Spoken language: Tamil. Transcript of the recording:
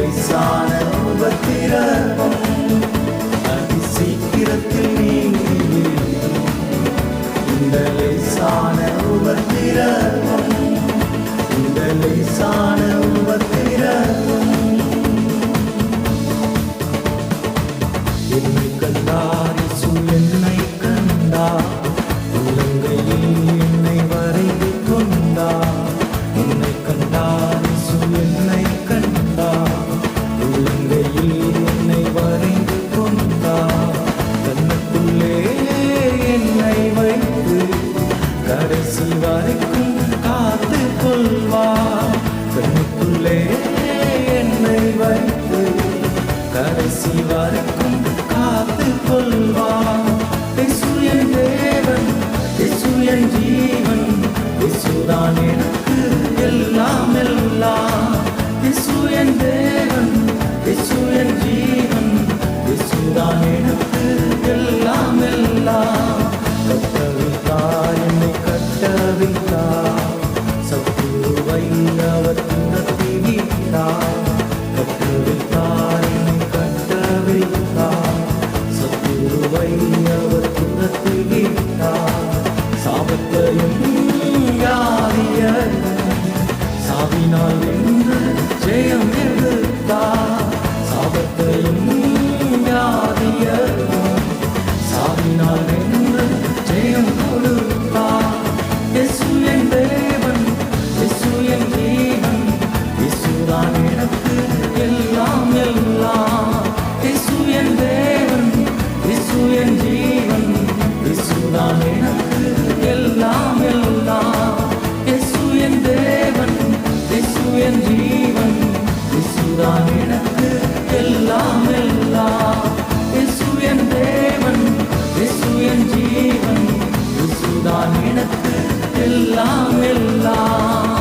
லேசான உபத்திரவம் அதி சீக்கிரத்தில் நீங்கிவிடும். இந்த லேசான உபத்திரவம், இந்த லேசான உபத்திரவம் என்னை கண்டார், இயேசு என்னை கண்டார், உள்ளங்கையில் என்னை வரைந்து கொண்டார். என்னை கண்டார், இயேசு என்னை கண்டார், உள்ளங்கையில் என்னை வரைந்து கொண்டார். கண்ணுக்குள்ளே என்னை வைத்து கடைசி வரைக்கும் காத்து கொள்வார். கண்ணுக்குள்ளே என்னை வைத்து கடைசி வரைக்கும் காத்து கொள்வார். இயேசு என் தேவன், இயேசு என் ஜீவன், இயேசுதான் எனக்கு எல்லாம் எல்லாம். இயேசு என் தேவன், இயேசு என் ஜீவன், இயேசுதான் எனக்கு எல்லாம் எல்லாம். கட்டவிழ்த்தார், என்னை கட்டவிழ்த்தார், சத்துருவை அவர் துரத்தி விட்டார். கட்டவிழ்த்தார், என்னை கட்டவிழ்த்தார், சத்துருவை அவர் துரத்தி விட்டார். சாபத்தையும் வியாதியையும் சாவினால் வென்று ஜெயம் எடுத்தார். சாபத்தையும் வியாதியையும் சாவினால் வென்று ஜெயம் கொடுத்தார். இயேசு என் தேவன், இயேசு என் ஜீவன், இயேசுதான் எனக்கு எல்லாம் எல்லாம். இயேசு என் தேவன், இயேசு என் ஜீவன், இயேசுதான் எனக்கு எல்லாம் எல்லாம். இயேசு என் தேவன், இயேசு என் ஜீவன், இயேசுதான் எனக்கு எல்லாம் எல்லாம். இயேசு என் தேவன், இயேசு என் ஜீவன், இயேசுதான் எனக்கு எல்லாம் எல்லாம்.